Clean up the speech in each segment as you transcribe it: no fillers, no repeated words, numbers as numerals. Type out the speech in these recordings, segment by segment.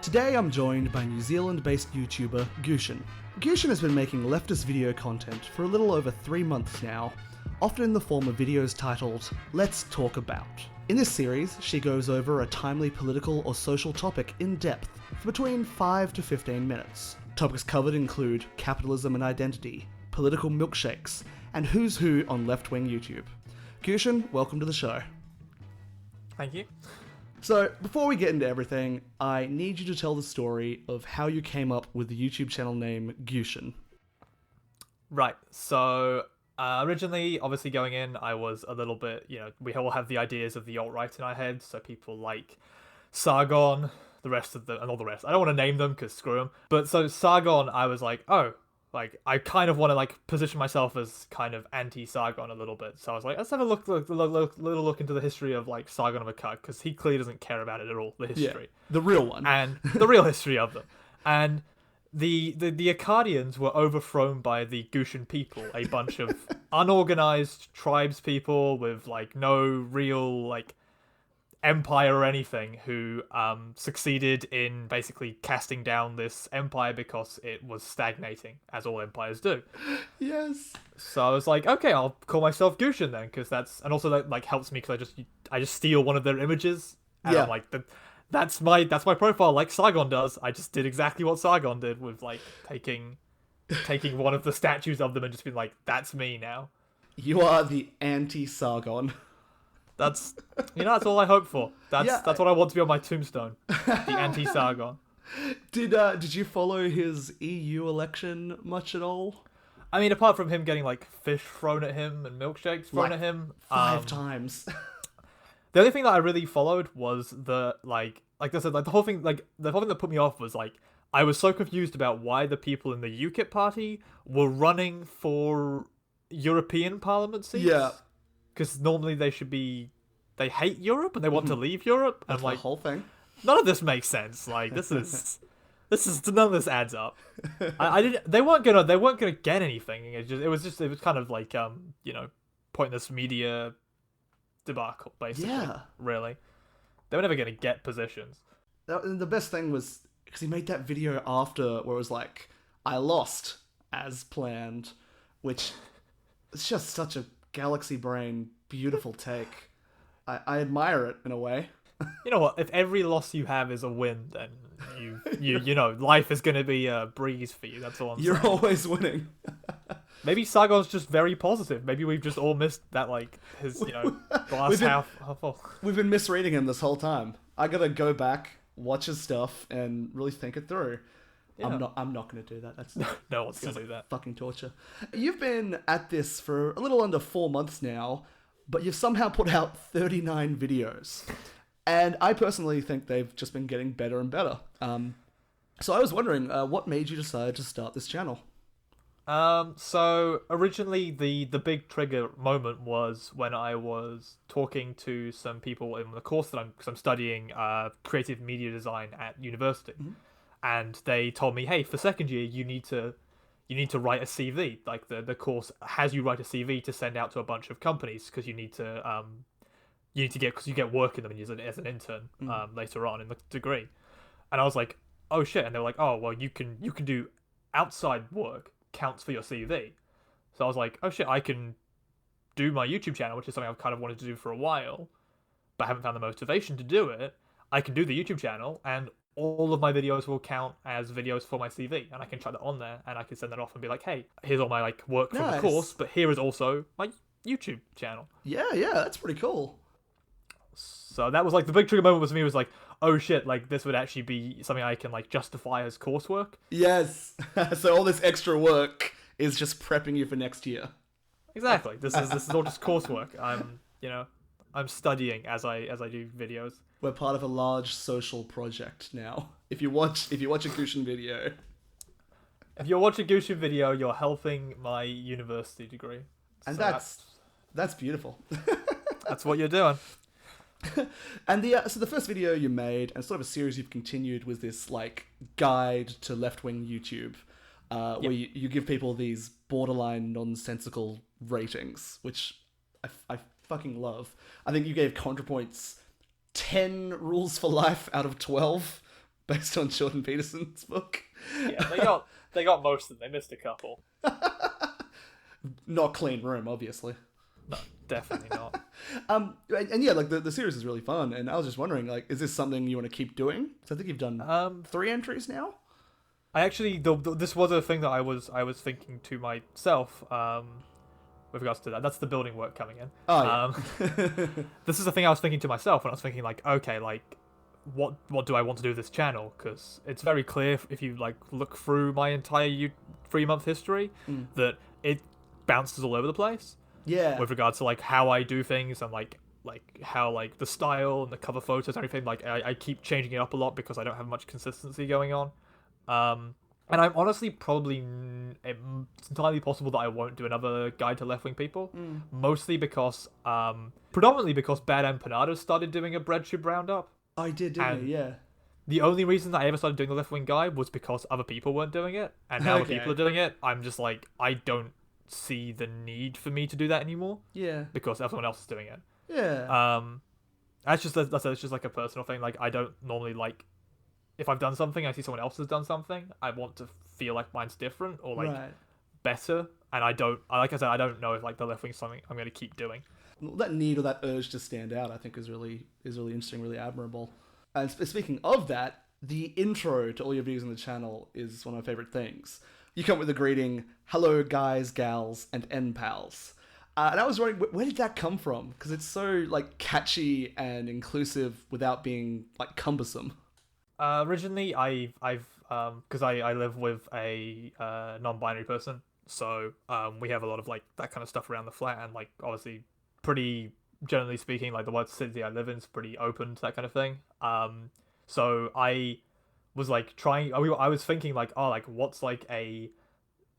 Today I'm joined by New Zealand-based YouTuber Gutian. Gutian has been making leftist video content for a little over 3 months now, often in the form of videos titled, Let's Talk About. In this series, she goes over a timely political or social topic in depth for between 5 to 15 minutes. Topics covered include capitalism and identity, political milkshakes, and who's who on left-wing YouTube. Gutian, welcome to the show. Thank you. So, before we get into everything, I need you to tell the story of how you came up with the YouTube channel name Gutian. Right, so originally, obviously going in, I was a little bit, we all have the ideas of the alt-right in our head, so people like Sargon, and all the rest. I don't want to name them, because screw them. But so Sargon, I was like, I kind of want to position myself as kind of anti-Sargon a little bit. So I was like, let's have a little look into the history of Sargon of Akkad, because he clearly doesn't care about it at all, the history. Yeah, the real one. And the real history of them. And the Akkadians were overthrown by the Gutian people, a bunch of unorganized tribes people with no real empire or anything, who succeeded in basically casting down this empire because it was stagnating, as all empires do. Yes. So I was like, okay, I'll call myself Gutian then, because and also that helps me because I just steal one of their images, and yeah. I'm like, that's my profile, like Sargon does. I just did exactly what Sargon did with taking one of the statues of them and just being like, that's me now. You are the anti-Sargon. That's all I hope for. That's what I want to be on my tombstone. The anti-Sargon. Did you follow his EU election much at all? I mean, apart from him getting fish thrown at him and milkshakes thrown at him 5 times. The only thing that I really followed was the the whole thing that put me off was I was so confused about why the people in the UKIP party were running for European Parliament seats. Yeah. Because normally they hate Europe and they want to leave Europe. That's the whole thing. None of this makes sense. None of this adds up. They weren't gonna get anything. It was kind of pointless media debacle, basically. Yeah. Really. They were never gonna get positions. The best thing was, because he made that video after where it was I lost as planned, which is just such a galaxy brain beautiful take. I admire it in a way. You know what, if every loss you have is a win, then you know life is going to be a breeze for you. That's all I'm saying. You're always winning. Maybe Sargon's just very positive. Maybe we've just all missed that his glass half full. We've been misreading him this whole time. I gotta go back, watch his stuff, and really think it through. Yeah. I'm not going to do that. That's no one's going to do that. Fucking torture. You've been at this for a little under 4 months now, but you've somehow put out 39 videos. And I personally think they've just been getting better and better. So I was wondering, what made you decide to start this channel? So originally the big trigger moment was when I was talking to some people in the course that I'm studying creative media design at university. Mm-hmm. And they told me, hey, for second year, you need to write a CV. The course has you write a CV to send out to a bunch of companies, because you need to because you get work in them as an intern later on in the degree. And I was like, oh shit. And they were like, oh well, you can do outside work, counts for your CV. So I was like, oh shit, I can do my YouTube channel, which is something I've kind of wanted to do for a while, but I haven't found the motivation to do it. I can do the YouTube channel, and all of my videos will count as videos for my CV, and I can chuck that on there, and I can send that off and be like, hey, here's all my work from the course, but here is also my YouTube channel. Yeah, that's pretty cool. So that was the big trigger moment for me was oh shit, this would actually be something I can justify as coursework. Yes. So all this extra work is just prepping you for next year. Exactly. This is all just coursework. I'm studying as I do videos. We're part of a large social project now. If you watch a Gutian video. If you watch a Gutian video, you're helping my university degree. And so that's beautiful. That's what you're doing. And so the first video you made, and sort of a series you've continued, was this guide to left-wing YouTube, where you give people these borderline nonsensical ratings, which I fucking love. I think you gave ContraPoints 10 rules for life out of 12, based on Jordan Peterson's book. Yeah, they got most of them. They missed a couple. Not clean room, obviously. No, definitely not. And yeah, like the series is really fun, and I was just wondering, like, is this something you want to keep doing? So I think you've done 3 entries now. I actually, this was a thing that I was thinking to myself. With regards to that, that's the building work coming in. Oh yeah. This is the thing I was thinking to myself when I was thinking, like, okay, like, what do I want to do with this channel? Because it's very clear if you like look through my entire 3-month history that it bounces all over the place. Yeah. With regards to like how I do things and like how like the style and the cover photos and everything, like I keep changing it up a lot because I don't have much consistency going on. And I'm honestly probably it's entirely possible that I won't do another guide to left-wing people, mostly because predominantly because Bad Empanadas started doing a Breadtube roundup. I did, didn't you? Yeah. The only reason that I ever started doing the left-wing guide was because other people weren't doing it, and now that people are doing it, I'm just like, I don't see the need for me to do that anymore. Yeah. Because everyone else is doing it. Yeah. That's just like a personal thing. Like, I don't normally like, if I've done something, I see someone else has done something, I want to feel like mine's different or like better. And I don't, like I said, I don't know if like the left wing is something I'm going to keep doing. That need or that urge to stand out, I think, is really interesting, really admirable. And speaking of that, the intro to all your videos on the channel is one of my favorite things. You come up with the greeting, "Hello guys, gals, and N pals." And I was wondering, where did that come from? Because it's so like catchy and inclusive without being like cumbersome. Originally, I've because I live with a non-binary person, so we have a lot of like that kind of stuff around the flat, and like obviously pretty generally speaking, like the city I live in is pretty open to that kind of thing. So I was like I was thinking like, oh, like what's like a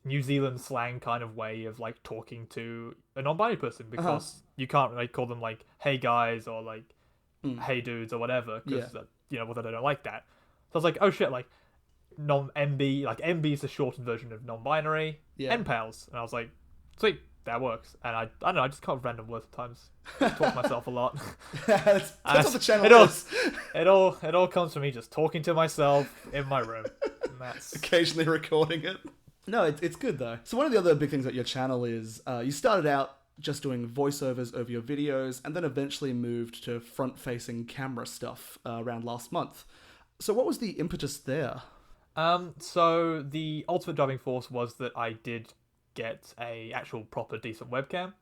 New Zealand slang kind of way of like talking to a non-binary person, because you can't like call them like hey guys or like hey dudes or whatever, because you know, whether they don't like that. So I was like, oh shit, like non-MB, like MB is the shortened version of non-binary, N pals, and I was like, sweet, that works. And I don't know, I just come up with random words sometimes. I talk to myself a lot. That's what the channel is. It all comes from me just talking to myself in my room. And that's occasionally recording it. No, it's good though. So one of the other big things at your channel is you started out just doing voiceovers over your videos, and then eventually moved to front-facing camera stuff around last month. So what was the impetus there? So the ultimate driving force was that I did get a actual proper decent webcam.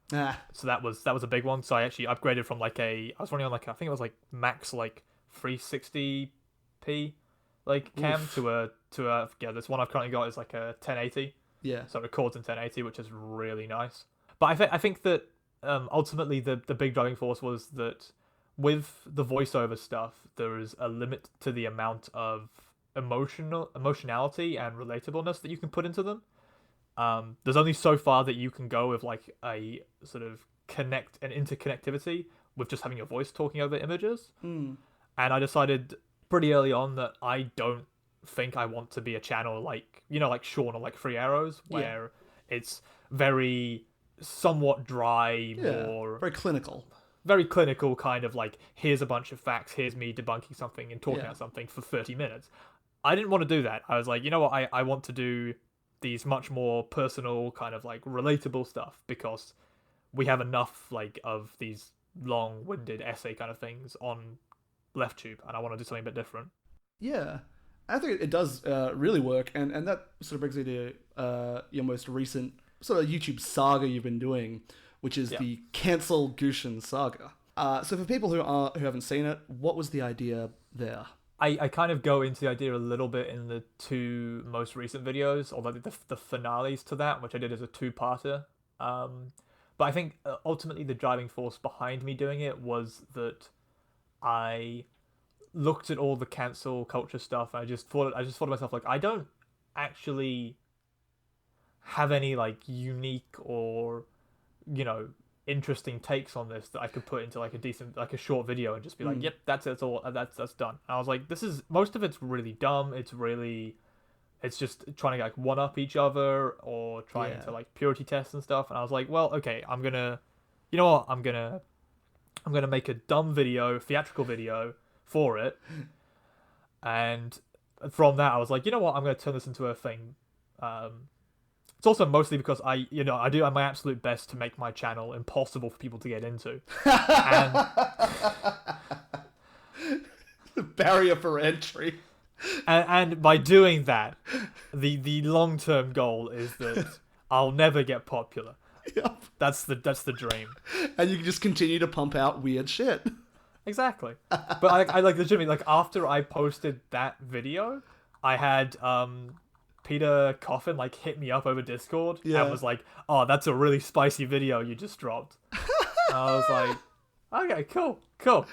So that was a big one. So I actually upgraded from like I was running on like, I think it was like max like 360p like cam to a this one I've currently got is like a 1080. Yeah. So it records in 1080, which is really nice. But I think that ultimately the big driving force was that with the voiceover stuff, there is a limit to the amount of emotionality and relatableness that you can put into them. There's only so far that you can go with like a sort of interconnectivity with just having your voice talking over images. And I decided pretty early on that I don't think I want to be a channel like, you know, like Sean or like Free Arrows, where it's very somewhat dry, more very clinical kind of like, here's a bunch of facts, here's me debunking something and talking about something for 30 minutes. I didn't want to do that. I was like, you know what, I want to do these much more personal kind of like relatable stuff, because we have enough like of these long-winded essay kind of things on lefttube, and I want to do something a bit different. Yeah, I think it does really work, and that sort of brings me to your most recent sort of YouTube saga you've been doing, which is the Cancel Gutian saga. So for people who haven't seen it, what was the idea there? I kind of go into the idea a little bit in the 2 most recent videos, or like the finales to that, which I did as a 2-parter. But I think ultimately the driving force behind me doing it was that I looked at all the cancel culture stuff, and I just thought to myself, like, I don't actually have any like unique or, you know, interesting takes on this that I could put into like a decent, like a short video and just be like, yep, that's it, that's done. And I was like, most of it's really dumb. It's just trying to like one up each other or trying to like purity test and stuff. And I was like, well, okay, I'm gonna make a dumb video, theatrical video for it. And from that, I was like, you know what, I'm going to turn this into a thing. It's also mostly because I do my absolute best to make my channel impossible for people to get into. And The barrier for entry. and by doing that, the long-term goal is that I'll never get popular. Yep. That's the dream. And you can just continue to pump out weird shit. Exactly. But I like legitimately, like, after I posted that video, I had Peter Coffin like hit me up over Discord and was like, "Oh, that's a really spicy video you just dropped." And I was like, "Okay, cool,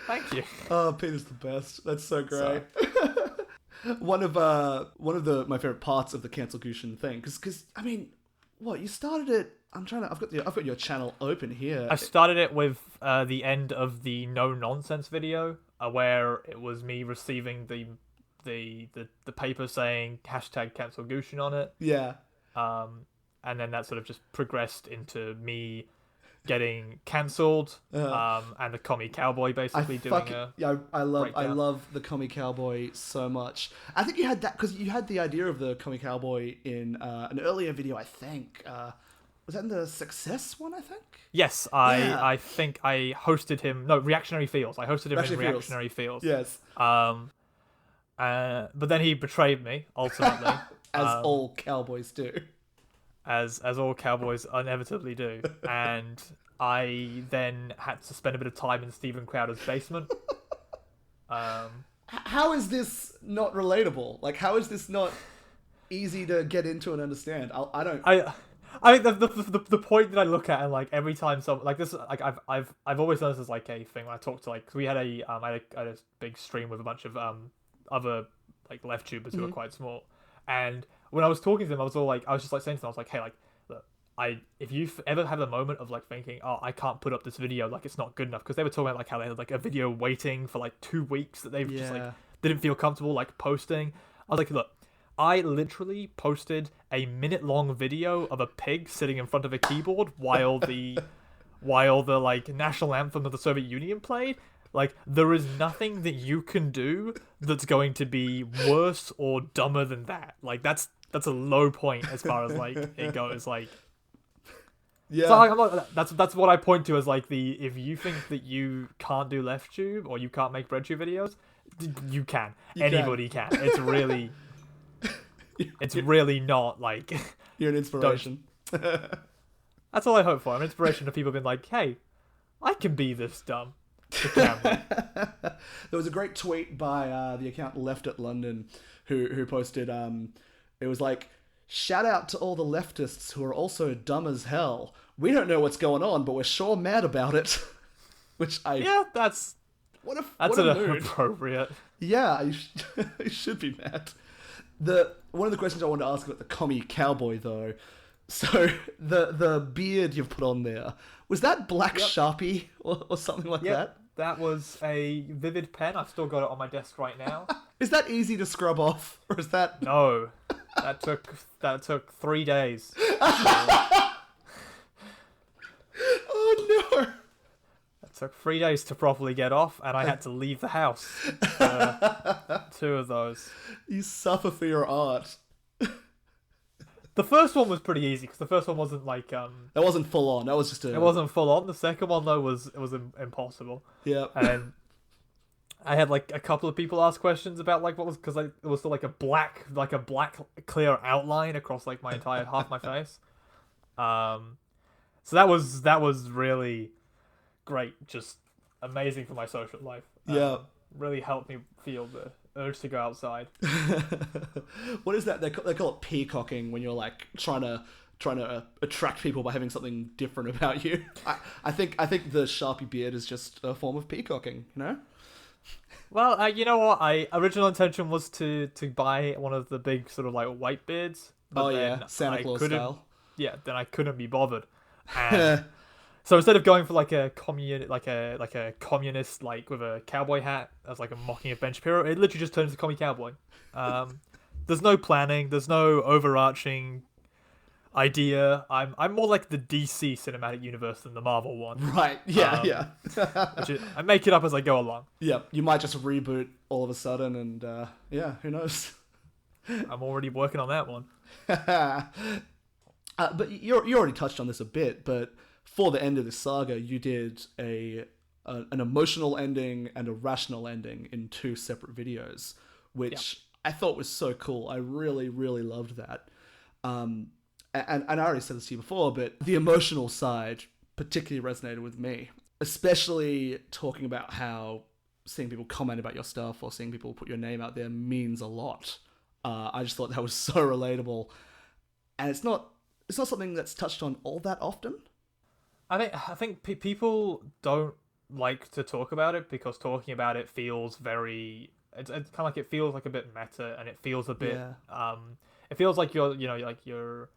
thank you." Oh, Peter's the best. That's so great. One of my favorite parts of the cancel Gutian thing, because I mean, what, you started it? I've got your channel open here. I started it with the end of the no nonsense video, where it was me receiving the paper saying #cancel Gutian on it. Yeah. And then that sort of just progressed into me getting cancelled, and the commie cowboy basically I love the commie cowboy so much. I think you had that because you had the idea of the commie cowboy in an earlier video, I think. Was that in the success one, I think? Yes, I think I hosted him. No, Reactionary Feels. I hosted him in Reactionary Feels. Yes. But then he betrayed me, ultimately. As all cowboys do. As all cowboys inevitably do. And I then had to spend a bit of time in Steven Crowder's basement. How is this not relatable? Like, how is this not easy to get into and understand? I think the point that I look at, and like every time some like this, like I've always done this as like a thing when I talk to, like, 'cause we had I had a big stream with a bunch of other like lefttubers who are quite small, and when I was talking to them, I was just like saying to them, I was like, hey, like, look, if you ever have a moment of like thinking, oh, I can't put up this video, like it's not good enough, because they were talking about like how they had like a video waiting for like 2 weeks that they've just like didn't feel comfortable like posting. I was like, look, I literally posted a minute-long video of a pig sitting in front of a keyboard while the like national anthem of the Soviet Union played. Like, there is nothing that you can do that's going to be worse or dumber than that. Like, that's a low point as far as like it goes. Like, yeah. So I'm not, that's what I point to as like if you think that you can't do lefttube or you can't make breadtube videos, you can. Anybody can. It's really. It's really not like... You're an inspiration. That's all I hope for. I'm an inspiration to people being like, hey, I can be this dumb. There was a great tweet by the account Left at London who posted, it was like, shout out to all the leftists who are also dumb as hell. We don't know what's going on, but we're sure mad about it. Yeah, that's appropriate. Yeah, you should be mad. One of the questions I wanted to ask about the commie cowboy, though, so the beard you've put on there, was that black Sharpie or something like that? That was a Vivid pen. I've still got it on my desk right now. Is that easy to scrub off, or is that... No, that took 3 days. Oh no! It took 3 days to properly get off, and I had to leave the house for 2 of those. You suffer for your art. The first one was pretty easy, because the first one wasn't like... That wasn't full on, that was just It wasn't full on. The second one, though, was impossible. Yeah. And I had like a couple of people ask questions about like what was... Because it was still like a black clear outline across like my entire... half my face. So that was really... great, just amazing for my social life. Really helped me feel the urge to go outside. What is that? They call it peacocking when you're like trying to attract people by having something different about you. I think the Sharpie beard is just a form of peacocking. You know. Well, you know what? Original intention was to buy one of the big sort of like white beards. But Santa Claus style. Yeah, then I couldn't be bothered. And so instead of going for like a communist, like with a cowboy hat as like a mocking of Ben Shapiro, it literally just turns to commie cowboy. There's no planning. There's no overarching idea. I'm more like the DC cinematic universe than the Marvel one. Right. Yeah. I make it up as I go along. Yeah. You might just reboot all of a sudden, and who knows? I'm already working on that one. But you already touched on this a bit, but for the end of this saga, you did an emotional ending and a rational ending in two separate videos, which I thought was so cool. I really, really loved that. And I already said this to you before, but the emotional side particularly resonated with me, especially talking about how seeing people comment about your stuff or seeing people put your name out there means a lot. I just thought that was so relatable, and it's not something that's touched on all that often. I think people don't like to talk about it because talking about it feels very. It's kind of like it feels like a bit meta, and it feels a bit. It feels like you're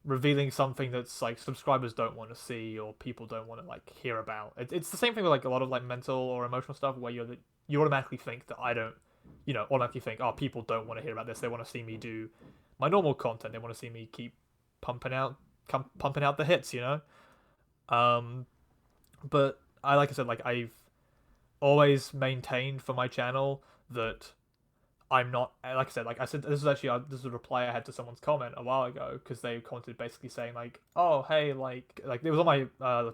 revealing something that's like subscribers don't want to see or people don't want to like hear about. It's the same thing with like a lot of like mental or emotional stuff where you automatically think that I don't, automatically think, oh, people don't want to hear about this. They want to see me do my normal content. They want to see me keep pumping out the hits, But like I said, like I've always maintained for my channel that I'm not, like I said, this is a reply I had to someone's comment a while ago because they commented basically saying like, oh hey, like it was on my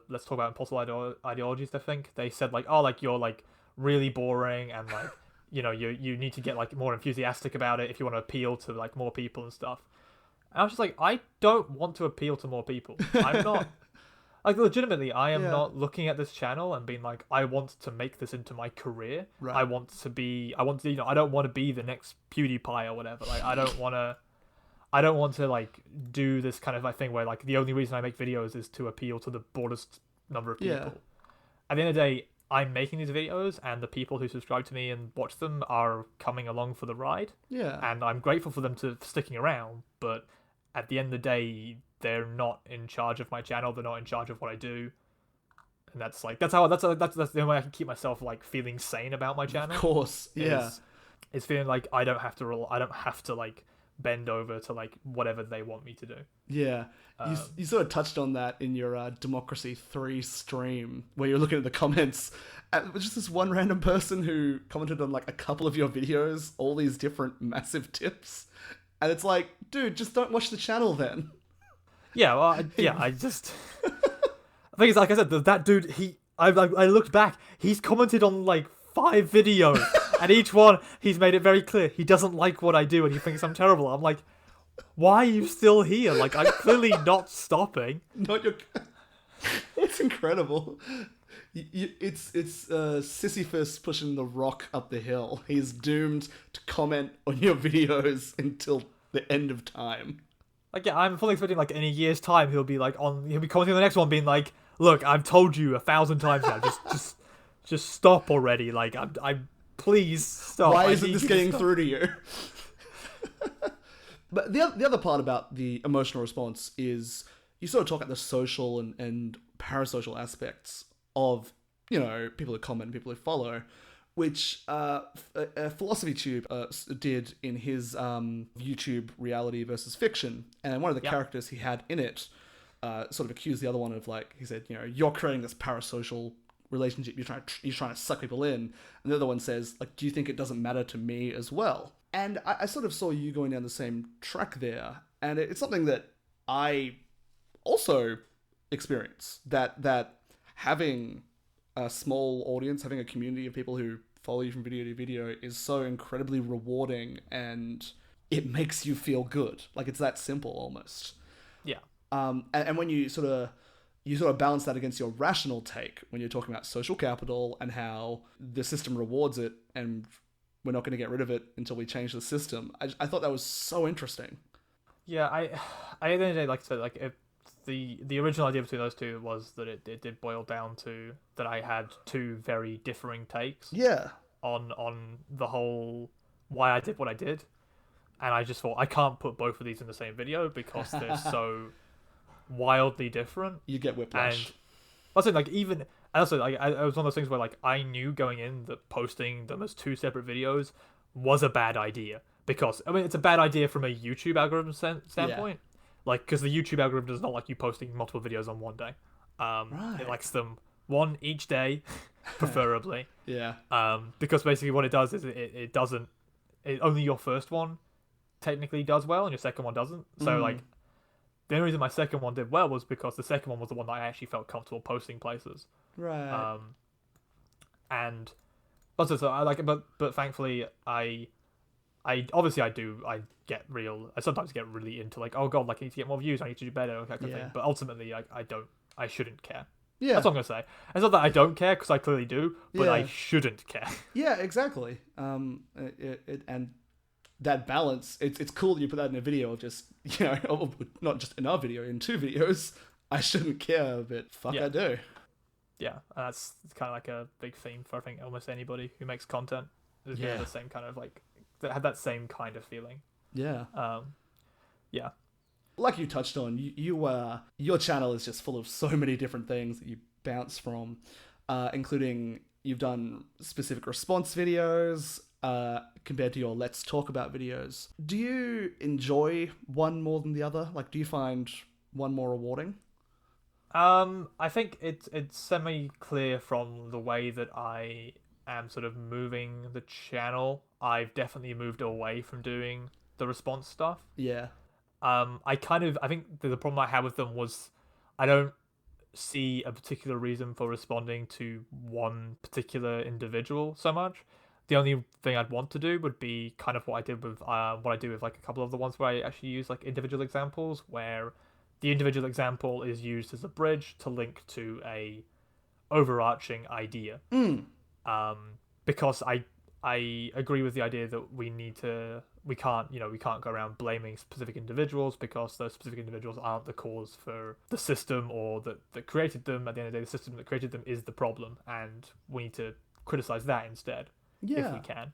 let's talk about impossible ideologies. I think they said like, oh, like you're like really boring and like you need to get like more enthusiastic about it if you want to appeal to like more people and stuff. And I was just like, I don't want to appeal to more people. I'm not. Like, legitimately, I am not looking at this channel and being like, I want to make this into my career. Right. I don't want to be the next PewDiePie or whatever. Like, I don't want to, like, do this kind of like thing where, like, the only reason I make videos is to appeal to the broadest number of people. Yeah. At the end of the day, I'm making these videos, and the people who subscribe to me and watch them are coming along for the ride. Yeah. And I'm grateful for them for sticking around, but at the end of the day, they're not in charge of my channel. They're not in charge of what I do, and that's the only way I can keep myself like feeling sane about my channel. Of course, yeah. Is feeling like I don't have to like bend over to like whatever they want me to do. Yeah, you sort of touched on that in your Democracy 3 stream where you're looking at the comments. And it was just this one random person who commented on like a couple of your videos, all these different massive tips, and it's like, dude, just don't watch the channel then. Yeah, well, I just... I think it's like I said, that dude, I looked back, he's commented on like 5 videos, and each one, he's made it very clear, he doesn't like what I do, and he thinks I'm terrible. I'm like, why are you still here? Like, I'm clearly not stopping. It's incredible. It's Sisyphus pushing the rock up the hill. He's doomed to comment on your videos until the end of time. Like, yeah, I'm fully expecting, like, in a year's time, he'll be commenting on the next one, being like, look, I've told you 1,000 times now, just stop already. Like, I'm please stop. Why isn't this getting through to you? But the other part about the emotional response is you sort of talk about the social and parasocial aspects of, people who comment, people who follow, which PhilosophyTube did in his YouTube reality versus fiction. And one of the characters he had in it sort of accused the other one of, like, he said, you're creating this parasocial relationship, you're trying to suck people in. And the other one says, like, do you think it doesn't matter to me as well? And I sort of saw you going down the same track there. And it's something that I also experience, that having a small audience, having a community of people who follow you from video to video is so incredibly rewarding, and it makes you feel good. Like, it's that simple almost. Yeah. And when you sort of balance that against your rational take when you're talking about social capital and how the system rewards it and we're not going to get rid of it until we change the system. I thought that was so interesting. Yeah, I at the end of the day, like I said, like the original idea between those two was that it did boil down to that I had two very differing takes. Yeah. On the whole why I did what I did, and I just thought I can't put both of these in the same video because they're so wildly different. You get whiplash. And also, like, even also, like, it was one of those things where, like, I knew going in that posting them as two separate videos was a bad idea because it's a bad idea from a YouTube algorithm standpoint. Yeah. Like, because the YouTube algorithm does not like you posting multiple videos on one day. Right. It likes them one each day, preferably. Yeah. Because basically what it does is it doesn't. Only your first one technically does well and your second one doesn't. So like the only reason my second one did well was because the second one was the one that I actually felt comfortable posting places. Right. And also, so I like it, but thankfully I obviously I sometimes get really into like, oh god, like I need to get more views, I need to do better, that kind of thing. But ultimately I shouldn't care. Yeah. That's what I'm gonna say. It's not that I don't care, because I clearly do, but I shouldn't care. Yeah, exactly. And that balance, it's cool that you put that in a video of just, you know, not just in our video, in 2 videos. I shouldn't care, but fuck, I do. Yeah, it's kind of like a big theme for I think almost anybody who makes content. Is the same kind of like, that had that same kind of feeling. Yeah. Yeah. Like you touched on, your channel is just full of so many different things that you bounce from, including you've done specific response videos compared to your Let's Talk About videos. Do you enjoy one more than the other? Like, do you find one more rewarding? I think it's semi-clear from the way that I am sort of moving the channel. I've definitely moved away from doing the response stuff. Yeah. I think the problem I had with them was I don't see a particular reason for responding to one particular individual so much. The only thing I'd want to do would be kind of what I did with what I do with like a couple of the ones where I actually use like individual examples, where the individual example is used as a bridge to link to a overarching idea. Because I agree with the idea that we can't go around blaming specific individuals, because those specific individuals aren't the cause for the system or that created them. At the end of the day, the system that created them is the problem, and we need to criticize that instead if we can.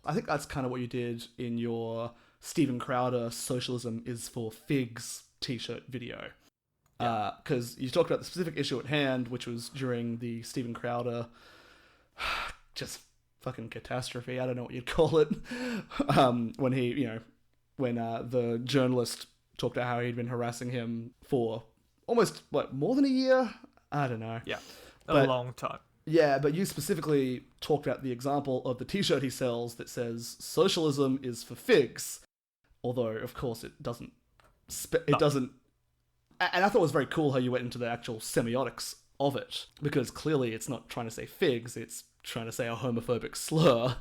I think that's kind of what you did in your Steven Crowder Socialism is for Figs t-shirt video. Because you talked about the specific issue at hand, which was during the Steven Crowder just fucking catastrophe, I don't know what you'd call it, when the journalist talked about how he'd been harassing him for almost, more than a year? I don't know. Yeah, a long time. Yeah, but you specifically talked about the example of the t-shirt he sells that says, socialism is for figs, although, of course, it doesn't. And I thought it was very cool how you went into the actual semiotics of it, because clearly it's not trying to say figs, it's trying to say a homophobic slur.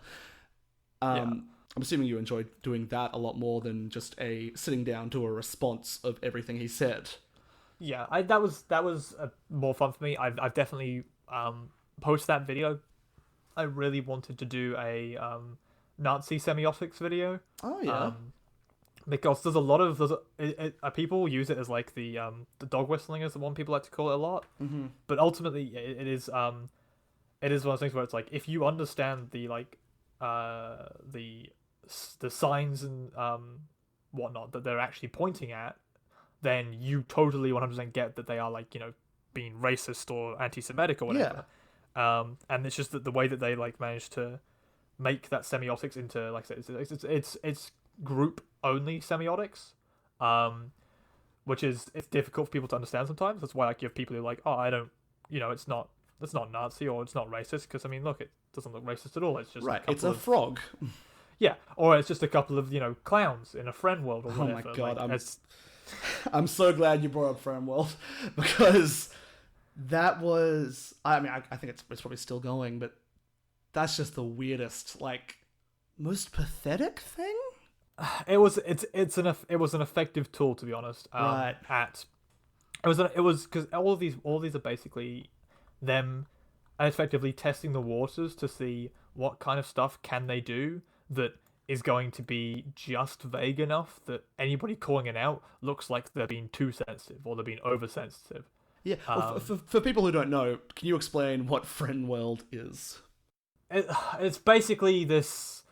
I'm assuming you enjoyed doing that a lot more than just sitting down to a response of everything he said. Yeah, that was more fun for me. I've definitely post that video. I really wanted to do a Nazi semiotics video. Oh yeah. Because there's a lot of people use it as like the dog whistling is the one people like to call it a lot. Mm-hmm. But ultimately it is one of those things where it's like, if you understand the like the signs and whatnot that they're actually pointing at, then you totally 100% get that they are like, you know, being racist or anti-Semitic or whatever. Yeah. And it's just that the way that they like managed to make that semiotics into, like I said, it's group only semiotics, which is, it's difficult for people to understand sometimes. That's why like you have people who are like, oh, I don't, you know, it's not Nazi or it's not racist, because I mean, look, it doesn't look racist at all. It's just right. It's a frog. Yeah, or it's just a couple of, you know, clowns in a friend world or whatever. Oh my god, like, I'm so glad you brought up friend world, because that was, I mean, I think it's probably still going, but that's just the weirdest, like, most pathetic thing. It was an effective tool, to be honest. Right. It was because all these are basically them effectively testing the waters to see what kind of stuff can they do that is going to be just vague enough that anybody calling it out looks like they're being too sensitive or they're being oversensitive. Yeah. For people who don't know, can you explain what friend world is? It's basically this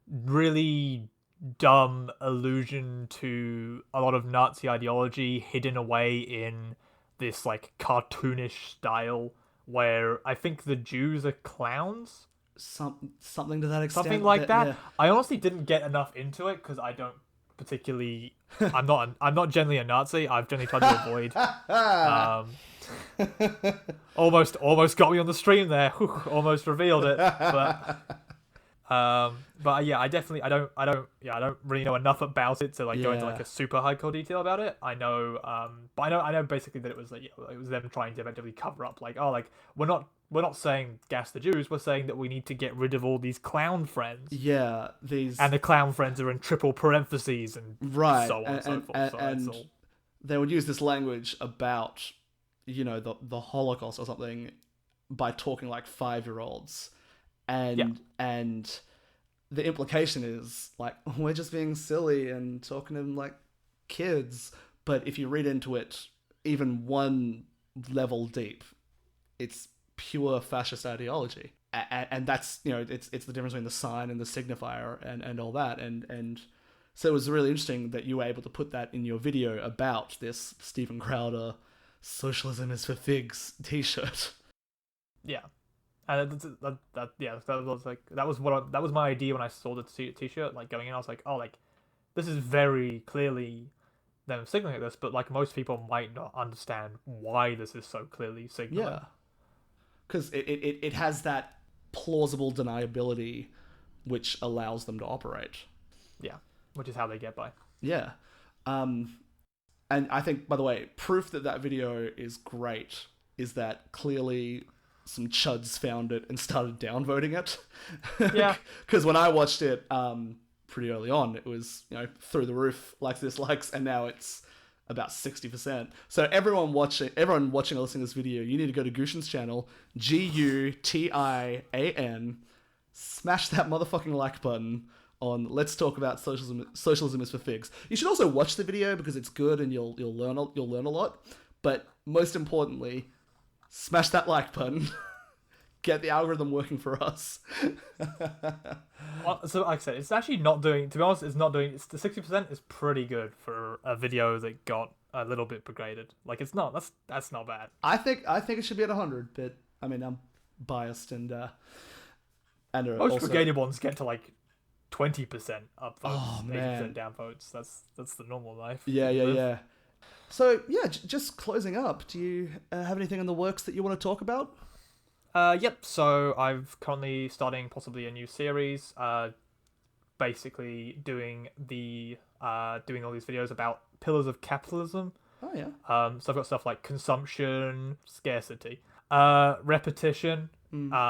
really dumb allusion to a lot of Nazi ideology hidden away in this like cartoonish style, where I think the Jews are clowns. Something to that extent. Something like that. Yeah. I honestly didn't get enough into it because I don't particularly. I'm not generally a Nazi. I've generally tried to avoid. Almost got me on the stream there. Almost revealed it. But But yeah, I don't really know enough about it to like go into like Yeah. a super hardcore detail about it. I know, but I know basically that it was like, it was them trying to effectively cover up, like, oh, like we're not saying gas the Jews, we're saying that we need to get rid of all these clown friends, Yeah, and these the clown friends are in triple parentheses and right, so on and so forth. So it's and all they would use this language about, the Holocaust or something by talking like 5-year-olds, yeah, and the implication is like we're just being silly and talking to them like kids. But if you read into it even one level deep, it's pure fascist ideology, and that's it's the difference between the sign and the signifier and all that, and so it was really interesting that you were able to put that in your video about this Stephen Crowder "Socialism is for Figs" T-shirt. yeah. And that was like that was my idea when I saw the t-shirt, like going in. I was like, oh, like this is very clearly them signaling this, but like most people might not understand why this is so clearly signaling. Yeah, because it has that plausible deniability which allows them to operate. Yeah, which is how they get by. Yeah. Um, and I think, by the way, proof that that video is great is that clearly some chuds found it and started downvoting it. Yeah. Because when I watched it pretty early on, it was through the roof, likes, dislikes, and now it's about 60%. So everyone watching or listening to this video, you need to go to Gutian's channel, Gutian, smash that motherfucking like button on Let's Talk About Socialism is for Figs. You should also watch the video because it's good and you'll learn a lot. But most importantly, smash that like button. Get the algorithm working for us. So like I said, it's actually not doing. To be honest, it's not doing. It's the 60% is pretty good for a video that got a little bit degraded. Like it's not. That's not bad. I think it should be at 100, but I mean I'm biased and Most also, degraded ones get to like 20% upvotes, Oh, 80% man. downvotes. That's the normal life. Yeah. So yeah, just closing up. Do you have anything in the works that you want to talk about? Yep. So I've currently starting possibly a new series. Basically doing doing all these videos about pillars of capitalism. Oh yeah. So I've got stuff like consumption, scarcity, repetition. And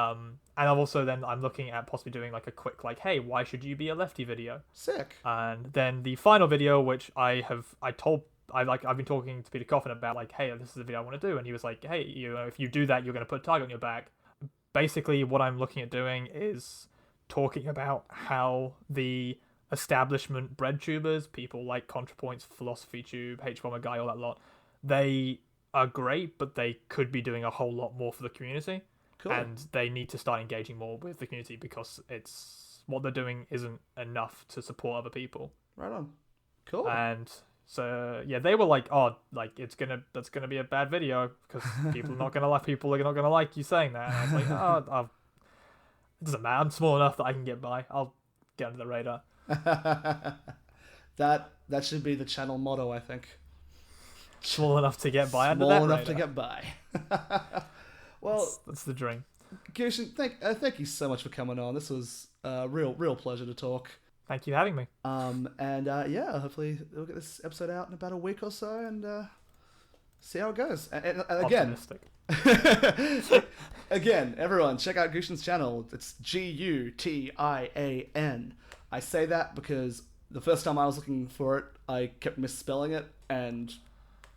I'm looking at possibly doing like a quick like, hey, why should you be a lefty video? Sick. And then the final video, which I've been talking to Peter Coffin about, like, hey, this is the video I want to do, and he was like, hey, if you do that, you're going to put a target on your back. Basically, what I'm looking at doing is talking about how the establishment breadtubers, people like ContraPoints, Philosophy Tube, H1 Guy, all that lot, they are great, but they could be doing a whole lot more for the community. Cool. And they need to start engaging more with the community because it's what they're doing isn't enough to support other people. Right on. Cool. And so yeah, they were like, oh, like that's gonna be a bad video because people are not gonna like you saying that. And I was like, oh, it doesn't matter. I'm small enough that I can get by. I'll get under the radar. That should be the channel motto, I think. Small enough to get by under that radar. Small enough to get by. Well, that's the dream. Gutian, thank you so much for coming on. This was a real pleasure to talk. Thank you for having me. Yeah, hopefully we'll get this episode out in about a week or so and see how it goes. And again, again, everyone, check out Gutian's channel. It's Gutian. I say that because the first time I was looking for it, I kept misspelling it, and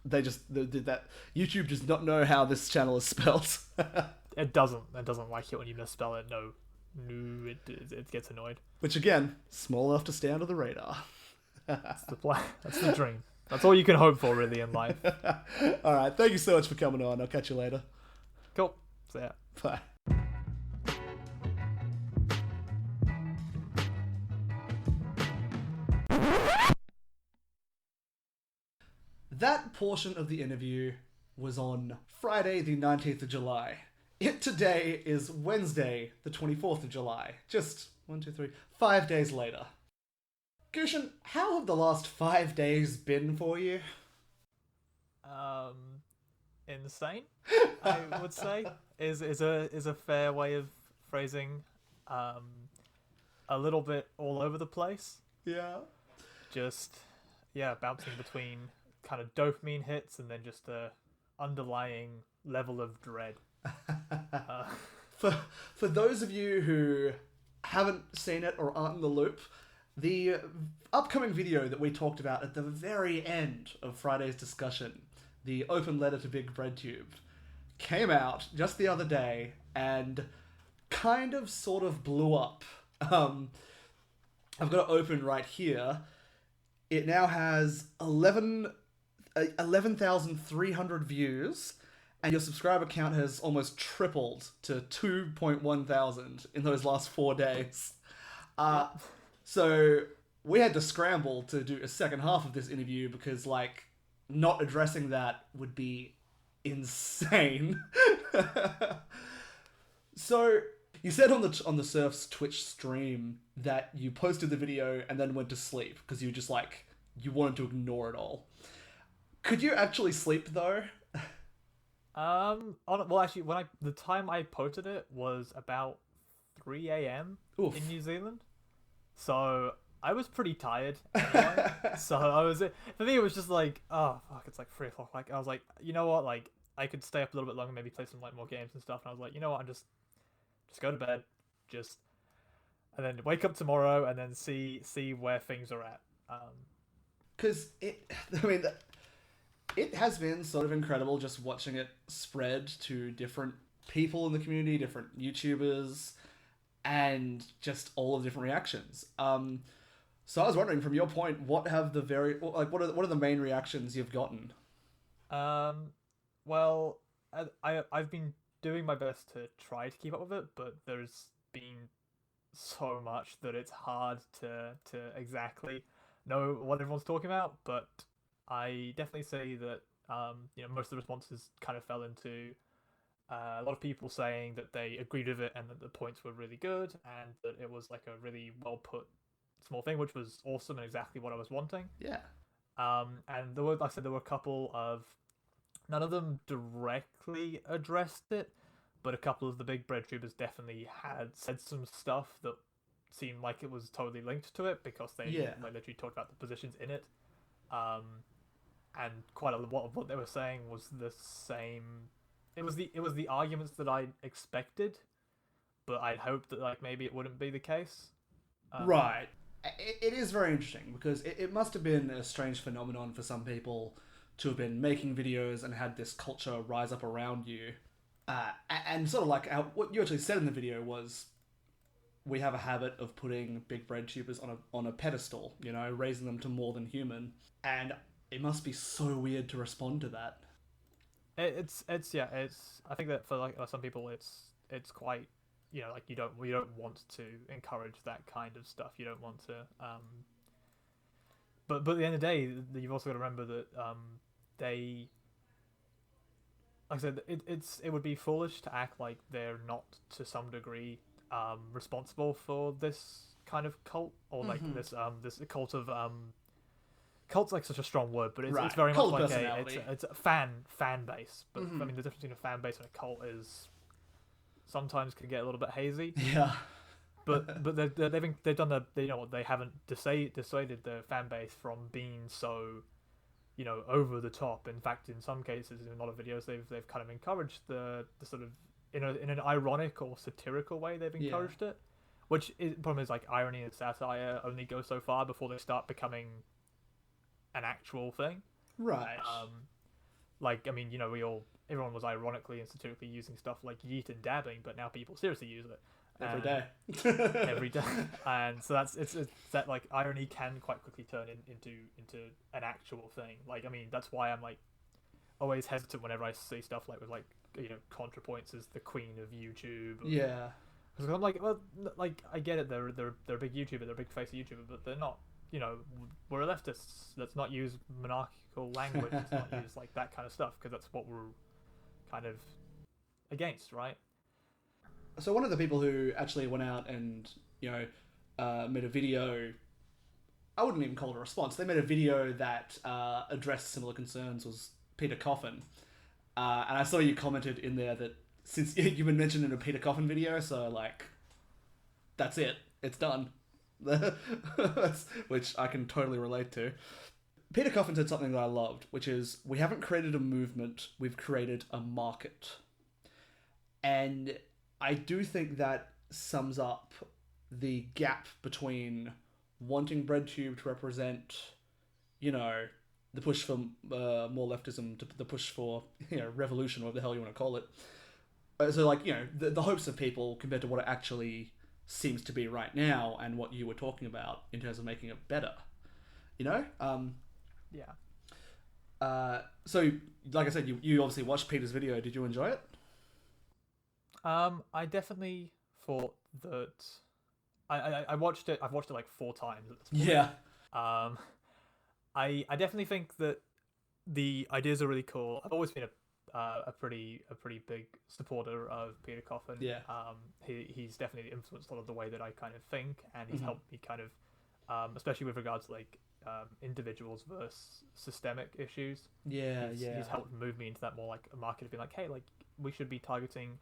they did that. YouTube does not know how this channel is spelled. It doesn't like it when you misspell it. No, it gets annoyed. Which again, small enough to stay under the radar. That's the plan. That's the dream. That's all you can hope for, really, in life. All right, thank you so much for coming on. I'll catch you later. Cool. See ya. Bye. That portion of the interview was on Friday, the 19th of July. Today is Wednesday, the 24th of July. Just 5 days later. Gutian, how have the last 5 days been for you? Insane, I would say, is a fair way of phrasing. a little bit all over the place. Yeah. Just, yeah, bouncing between kind of dopamine hits and then just a underlying level of dread. Uh, For those of you who haven't seen it or aren't in the loop, the upcoming video that we talked about at the very end of Friday's discussion, the open letter to Big Breadtube, came out just the other day and kind of sort of blew up. I've got it open right here. It now has 11,300 views, and your subscriber count has almost tripled to 2.1 thousand in those last 4 days. So we had to scramble to do a second half of this interview because, like, not addressing that would be insane. So you said on the Surf's Twitch stream that you posted the video and then went to sleep because you just like you wanted to ignore it all. Could you actually sleep though? Well, actually, the time I posted it was about 3 a.m. Oof. in New Zealand, so I was pretty tired. Anyway. For me, it was just like, oh fuck, it's like 3 o'clock. Like I was like, you know what, like I could stay up a little bit longer, maybe play some like more games and stuff. And I was like, you know what, I'm just go to bed, and then wake up tomorrow and then see where things are at. Because it has been sort of incredible just watching it spread to different people in the community, different YouTubers, and just all of the different reactions. So I was wondering, from your point, what are the main reactions you've gotten? Well, I've been doing my best to try to keep up with it, but there's been so much that it's hard to exactly know what everyone's talking about. But I definitely say that most of the responses kind of fell into a lot of people saying that they agreed with it and that the points were really good and that it was like a really well put small thing, which was awesome and exactly what I was wanting. Yeah. And there were, like I said, there were a couple of, none of them directly addressed it, but a couple of the big breadtubers definitely had said some stuff that seemed like it was totally linked to it because they like literally talked about the positions in it. And quite a lot of what they were saying was the same. It was the arguments that I expected, but I'd hoped that like maybe it wouldn't be the case. Right. It is very interesting because it must have been a strange phenomenon for some people to have been making videos and had this culture rise up around you. And sort of like what you actually said in the video was, we have a habit of putting big breadtubers on a pedestal, raising them to more than human. And it must be so weird to respond to that. It's I think that for like some people it's quite, like you don't want to encourage that kind of stuff. You don't want to but at the end of the day, you've also got to remember that they, like I said, it would be foolish to act like they're not to some degree responsible for this kind of cult or like this cult of cult's like such a strong word, but it's very cult much like it's a fan base. But I mean, the difference between a fan base and a cult is sometimes can get a little bit hazy. Yeah. But they've done they haven't dissuaded the fan base from being so, over the top. In fact, in some cases, in a lot of videos, they've kind of encouraged the sort of in an ironic or satirical way. They've encouraged it, which problem is like irony and satire only go so far before they start becoming an actual thing. Right. Like, I mean, everyone was ironically and satirically using stuff like yeet and dabbing, but now people seriously use it. Every day. Every day. And so it's that like irony can quite quickly turn into an actual thing. Like, I mean, that's why I'm like always hesitant whenever I see stuff like with like, ContraPoints as the queen of YouTube. Yeah. Because I'm like, well, like I get it, they're a big YouTuber, they're a big face of YouTuber, but they're not, we're leftists. Let's not use monarchical language. Let's not use like that kind of stuff because that's what we're kind of against, right? So one of the people who actually went out and made a video, I wouldn't even call it a response. They made a video that addressed similar concerns was Peter Coffin, and I saw you commented in there that since you've been mentioned in a Peter Coffin video, so like that's it, it's done. Which I can totally relate to. Peter Coffin said something that I loved, which is, we haven't created a movement, we've created a market. And I do think that sums up the gap between wanting Breadtube to represent, the push for more leftism, the push for, revolution, whatever the hell you want to call it. So, the hopes of people compared to what it actually seems to be right now and what you were talking about in terms of making it better. Yeah. So, like I said, you obviously watched Peter's video. Did you enjoy it? I definitely thought that I watched it. I've watched it like 4 times at this point. Yeah. I definitely think that the ideas are really cool. I've always been a pretty big supporter of Peter Coffin. Yeah. He's definitely influenced a lot of the way that I kind of think, and he's helped me kind of, especially with regards to individuals versus systemic issues. Yeah, He's helped move me into that more like a market of being like, hey, like we should be targeting